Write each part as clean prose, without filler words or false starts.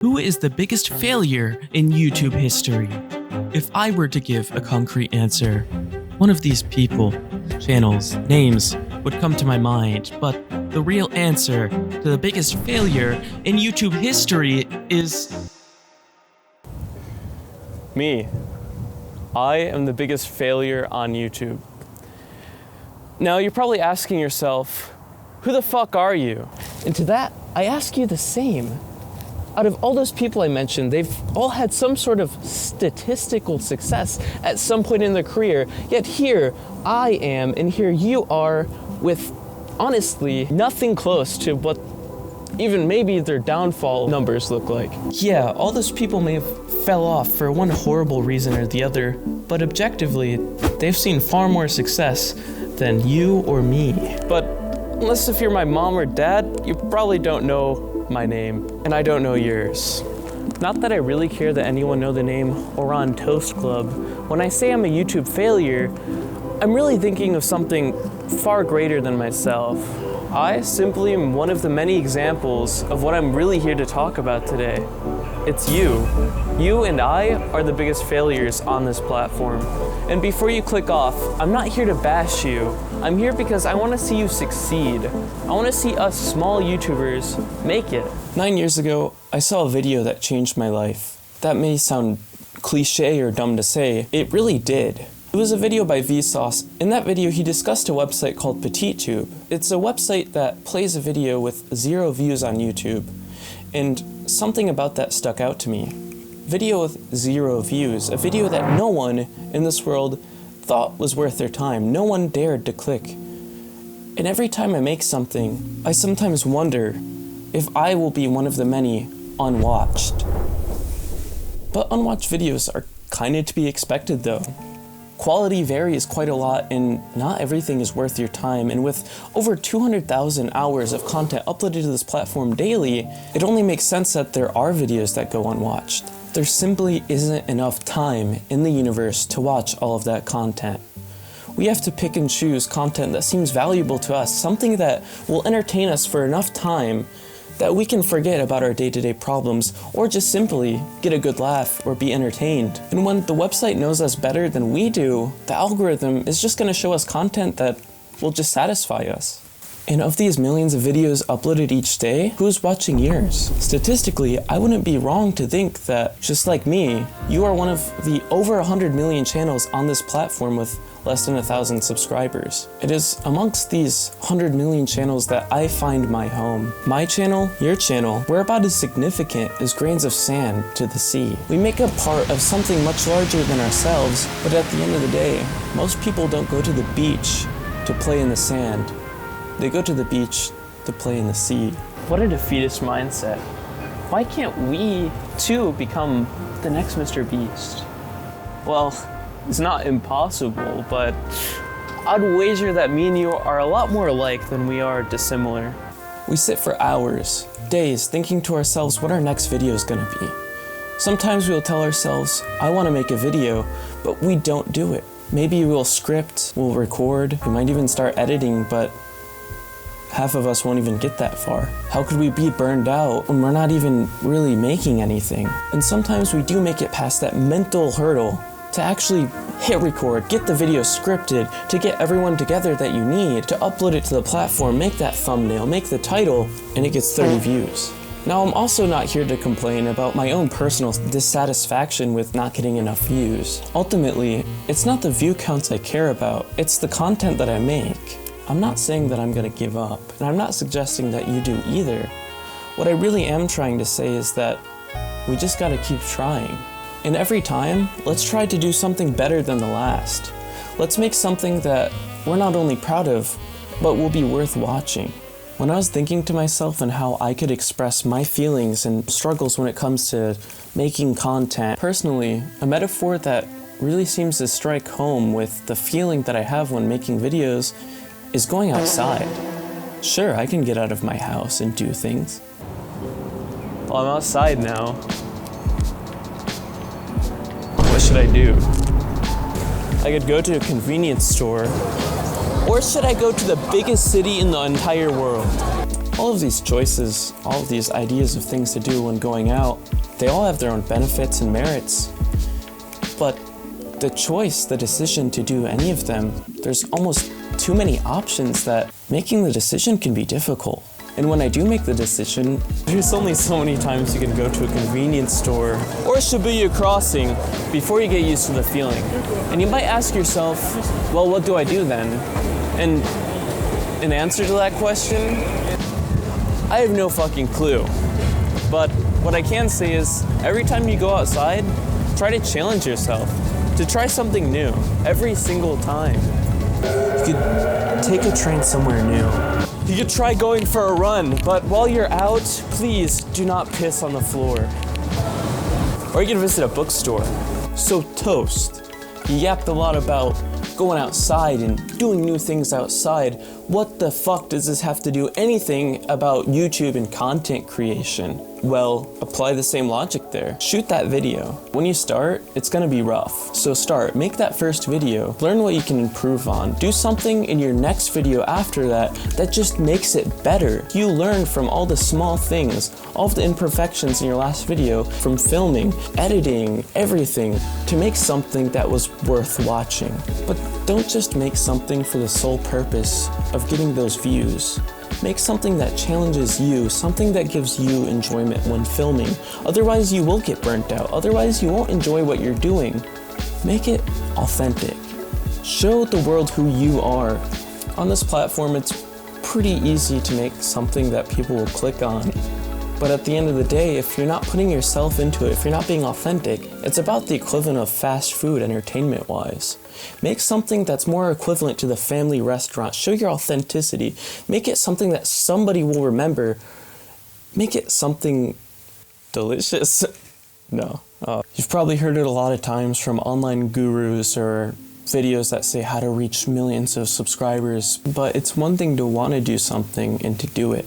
Who is the biggest failure in YouTube history? If I were to give a concrete answer, one of these people, channels, names would come to my mind, but the real answer to the biggest failure in YouTube history is... Me. I am the biggest failure on YouTube. Now you're probably asking yourself, who the fuck are you? And to that, I ask you the same. Out of all those people I mentioned, they've all had some sort of statistical success at some point in their career, yet here I am and here you are with, honestly, nothing close to what even maybe their downfall numbers look like. Yeah, all those people may have fell off for one horrible reason or the other, but objectively, they've seen far more success than you or me. But unless if you're my mom or dad, you probably don't know my name, and I don't know yours. Not that I really care that anyone know the name Oran Toast Club. When I say I'm a YouTube failure, I'm really thinking of something far greater than myself. I simply am one of the many examples of what I'm really here to talk about today. It's you. You and I are the biggest failures on this platform. And before you click off, I'm not here to bash you. I'm here because I want to see you succeed. I want to see us small YouTubers make it. 9 years ago, I saw a video that changed my life. That may sound cliche or dumb to say, it really did. It was a video by Vsauce. In that video, he discussed a website called PetitTube. It's a website that plays a video with 0 views on YouTube. And something about that stuck out to me. Video with 0 views, a video that no one in this world thought was worth their time. No one dared to click. And every time I make something, I sometimes wonder if I will be one of the many unwatched. But unwatched videos are kind of to be expected though. Quality varies quite a lot and not everything is worth your time, and with over 200,000 hours of content uploaded to this platform daily, it only makes sense that there are videos that go unwatched. There simply isn't enough time in the universe to watch all of that content. We have to pick and choose content that seems valuable to us, something that will entertain us for enough time that we can forget about our day-to-day problems or just simply get a good laugh or be entertained. And when the website knows us better than we do, the algorithm is just going to show us content that will just satisfy us. And of these millions of videos uploaded each day, who's watching yours? Statistically, I wouldn't be wrong to think that, just like me, you are one of the over 100 million channels on this platform with less than 1,000 subscribers. It is amongst these 100 million channels that I find my home. My channel, your channel, we're about as significant as grains of sand to the sea. We make up part of something much larger than ourselves, but at the end of the day, most people don't go to the beach to play in the sand. They go to the beach to play in the sea. What a defeatist mindset. Why can't we, too, become the next Mr. Beast? Well, it's not impossible, but I'd wager that me and you are a lot more alike than we are dissimilar. We sit for hours, days, thinking to ourselves what our next video is gonna be. Sometimes we'll tell ourselves, I wanna make a video, but we don't do it. Maybe we'll script, we'll record, we might even start editing, but half of us won't even get that far. How could we be burned out when we're not even really making anything? And sometimes we do make it past that mental hurdle to actually hit record, get the video scripted, to get everyone together that you need, to upload it to the platform, make that thumbnail, make the title, and it gets 30 views. Now, I'm also not here to complain about my own personal dissatisfaction with not getting enough views. Ultimately, it's not the view counts I care about, it's the content that I make. I'm not saying that I'm gonna give up, and I'm not suggesting that you do either. What I really am trying to say is that we just gotta keep trying. And every time, let's try to do something better than the last. Let's make something that we're not only proud of, but will be worth watching. When I was thinking to myself on how I could express my feelings and struggles when it comes to making content, personally, a metaphor that really seems to strike home with the feeling that I have when making videos is going outside. Sure, I can get out of my house and do things. Well, I'm outside now. What should I do? I could go to a convenience store, or should I go to the biggest city in the entire world? All of these choices, all of these ideas of things to do when going out, they all have their own benefits and merits. But the choice, the decision to do any of them, there's almost too many options that making the decision can be difficult. And when I do make the decision, there's only so many times you can go to a convenience store or a Shibuya crossing before you get used to the feeling. And you might ask yourself, well, what do I do then? And in answer to that question, I have no fucking clue. But what I can say is, every time you go outside, try to challenge yourself to try something new every single time. You could take a train somewhere new. You could try going for a run, but while you're out, please do not piss on the floor. Or you can visit a bookstore. So Toast, you yapped a lot about going outside and doing new things outside. What the fuck does this have to do anything about YouTube and content creation? Well, apply the same logic there. Shoot that video. When you start, it's gonna be rough. So start, make that first video, learn what you can improve on. Do something in your next video after that that just makes it better. You learn from all the small things, all of the imperfections in your last video, from filming, editing, everything, to make something that was worth watching. But don't just make something for the sole purpose of getting those views. Make something that challenges you, something that gives you enjoyment when filming. Otherwise you will get burnt out. Otherwise you won't enjoy what you're doing. Make it authentic. Show the world who you are. On this platform, it's pretty easy to make something that people will click on. But at the end of the day, if you're not putting yourself into it, if you're not being authentic, it's about the equivalent of fast food entertainment-wise. Make something that's more equivalent to the family restaurant. Show your authenticity. Make it something that somebody will remember. Make it something delicious. No. You've probably heard it a lot of times from online gurus or videos that say how to reach millions of subscribers, but it's one thing to want to do something and to do it.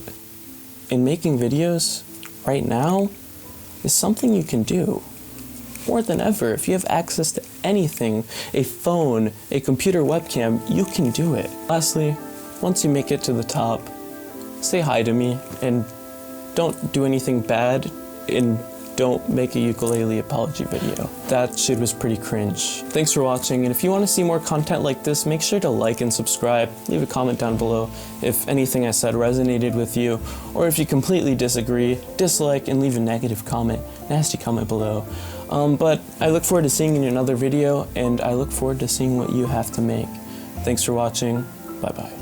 And making videos right now is something you can do. More than ever, if you have access to anything, a phone, a computer webcam, you can do it. Lastly, once you make it to the top, say hi to me and don't do anything bad and don't make a ukulele apology video. That shit was pretty cringe. Thanks for watching, and if you want to see more content like this, make sure to like and subscribe. Leave a comment down below if anything I said resonated with you, or if you completely disagree, dislike, and leave a negative comment, nasty comment below. But I look forward to seeing you in another video, and I look forward to seeing what you have to make. Thanks for watching. Bye-bye.